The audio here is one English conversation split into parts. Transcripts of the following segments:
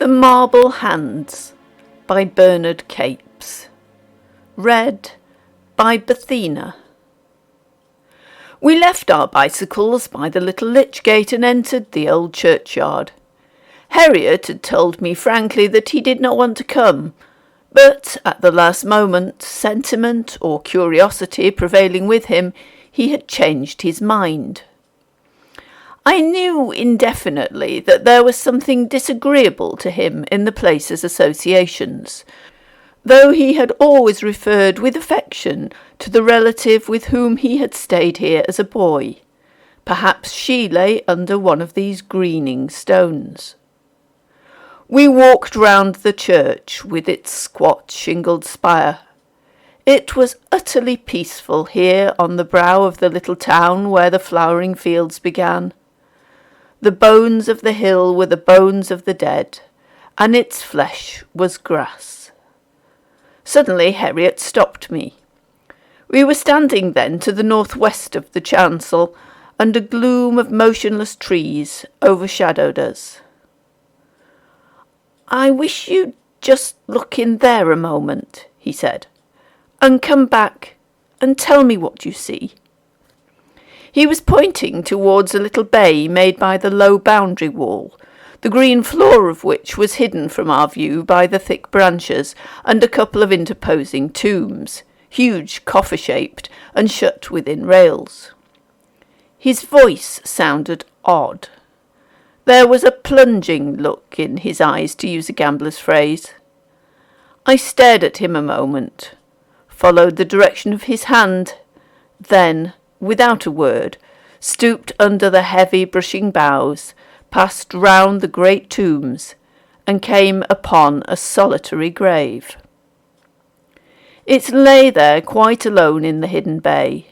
The Marble Hands by Bernard Capes. Read by Bethina. We left our bicycles by the little lich gate and entered the old churchyard. Harriet had told me frankly that he did not want to come, but at the last moment, sentiment or curiosity prevailing with him, he had changed his mind. I knew indefinitely that there was something disagreeable to him in the place's associations, though he had always referred with affection to the relative with whom he had stayed here as a boy. Perhaps she lay under one of these greening stones. We walked round the church with its squat shingled spire. It was utterly peaceful here on the brow of the little town where the flowering fields began. The bones of the hill were the bones of the dead, and its flesh was grass. Suddenly Harriet stopped me. We were standing then to the northwest of the chancel, and a gloom of motionless trees overshadowed us. "I wish you'd just look in there a moment," he said, "and come back and tell me what you see." He was pointing towards a little bay made by the low boundary wall, the green floor of which was hidden from our view by the thick branches and a couple of interposing tombs, huge coffer-shaped and shut within rails. His voice sounded odd. There was a plunging look in his eyes, to use a gambler's phrase. I stared at him a moment, followed the direction of his hand, then, without a word, stooped under the heavy brushing boughs, passed round the great tombs, and came upon a solitary grave. It lay there quite alone in the hidden bay,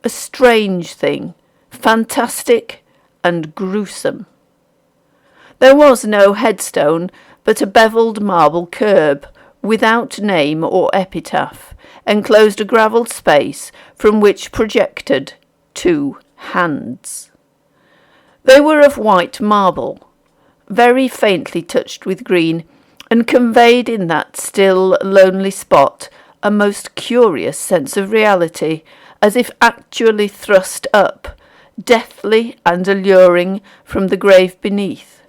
a strange thing, fantastic and gruesome. There was no headstone, but a bevelled marble curb, without name or epitaph, enclosed a gravelled space from which projected 2 hands. They were of white marble, very faintly touched with green, and conveyed in that still, lonely spot a most curious sense of reality, as if actually thrust up, deathly and alluring, from the grave beneath.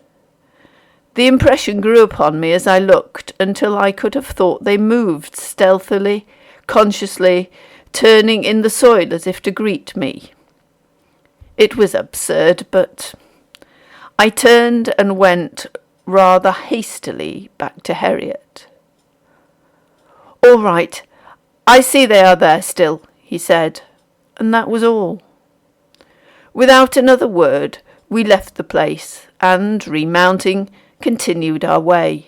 The impression grew upon me as I looked, until I could have thought they moved stealthily, consciously, turning in the soil as if to greet me. It was absurd, but I turned and went rather hastily back to Harriet. "All right, I see they are there still," he said, and that was all. Without another word, we left the place, and, remounting, continued our way.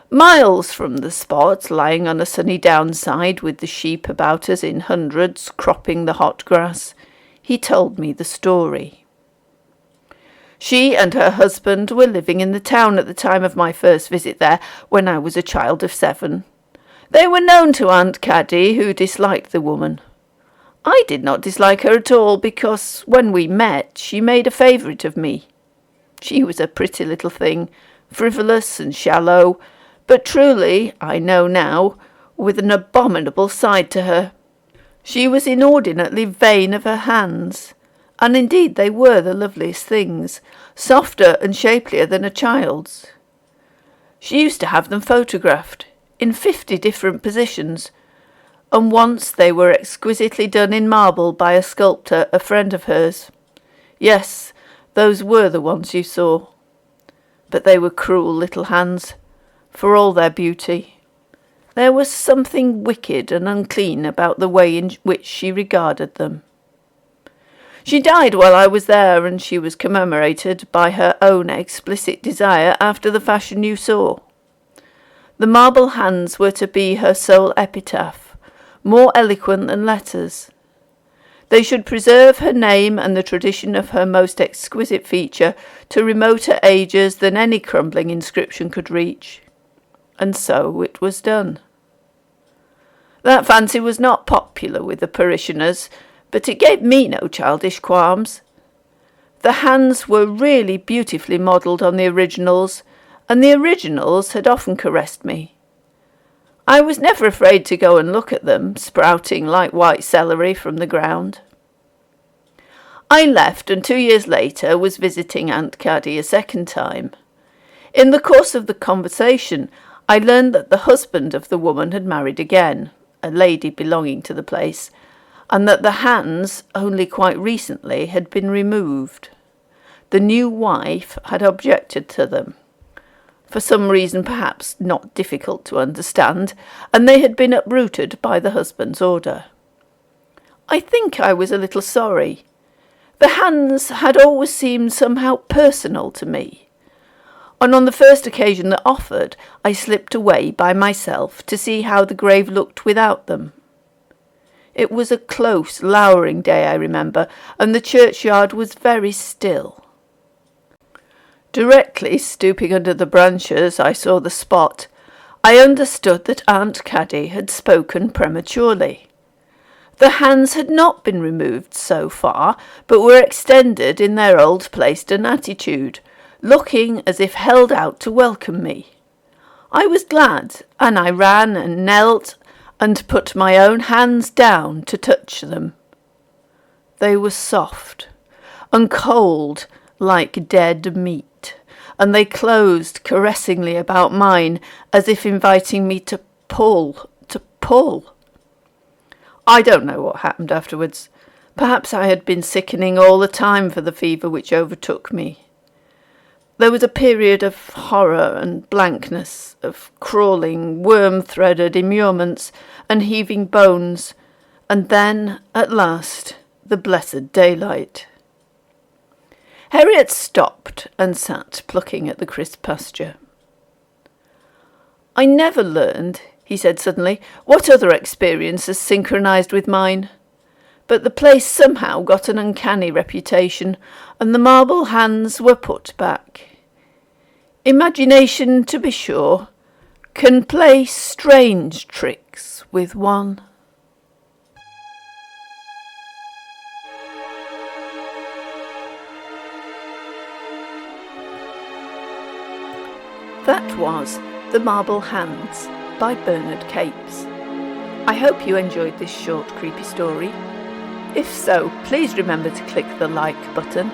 Miles from the spot, lying on a sunny downside with the sheep about us in hundreds cropping the hot grass, he told me the story. She and her husband were living in the town at the time of my first visit there, when I was a child of 7. They were known to Aunt Caddy, who disliked the woman. I did not dislike her at all, because when we met she made a favourite of me. She was a pretty little thing, frivolous and shallow, but truly, I know now, with an abominable side to her. She was inordinately vain of her hands, and indeed they were the loveliest things, softer and shapelier than a child's. She used to have them photographed, in 50 different positions, and once they were exquisitely done in marble by a sculptor, a friend of hers. Yes, those were the ones you saw. But they were cruel little hands, for all their beauty. There was something wicked and unclean about the way in which she regarded them. She died while I was there, and she was commemorated by her own explicit desire after the fashion you saw. The marble hands were to be her sole epitaph, more eloquent than letters. They should preserve her name and the tradition of her most exquisite feature to remoter ages than any crumbling inscription could reach. And so it was done. That fancy was not popular with the parishioners, but it gave me no childish qualms. The hands were really beautifully modelled on the originals, and the originals had often caressed me. I was never afraid to go and look at them, sprouting like white celery from the ground. I left, and 2 years later was visiting Aunt Caddy a second time. In the course of the conversation, I learned that the husband of the woman had married again, a lady belonging to the place, and that the hands, only quite recently, had been removed. The new wife had objected to them, for some reason perhaps not difficult to understand, and they had been uprooted by the husband's order. I think I was a little sorry. The hands had always seemed somehow personal to me, and on the first occasion that offered, I slipped away by myself to see how the grave looked without them. It was a close, lowering day, I remember, and the churchyard was very still. Directly stooping under the branches, I saw the spot. I understood that Aunt Caddy had spoken prematurely. The hands had not been removed so far, but were extended in their old placed attitude, looking as if held out to welcome me. I was glad, and I ran and knelt and put my own hands down to touch them. They were soft and cold like dead meat, and they closed caressingly about mine as if inviting me to pull. I don't know what happened afterwards. Perhaps I had been sickening all the time for the fever which overtook me. There was a period of horror and blankness, of crawling, worm-threaded immurements and heaving bones, and then, at last, the blessed daylight. Harriet stopped and sat plucking at the crisp pasture. I never learned, he said suddenly, what other experiences synchronized with mine. But the place somehow got an uncanny reputation, and the marble hands were put back. Imagination, to be sure, can play strange tricks with one. That was The Marble Hands by Bernard Capes. I hope you enjoyed this short creepy story. If so, please remember to click the like button.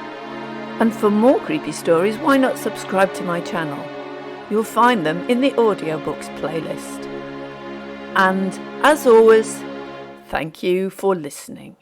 And for more creepy stories, why not subscribe to my channel? You'll find them in the audiobooks playlist. And as always, thank you for listening.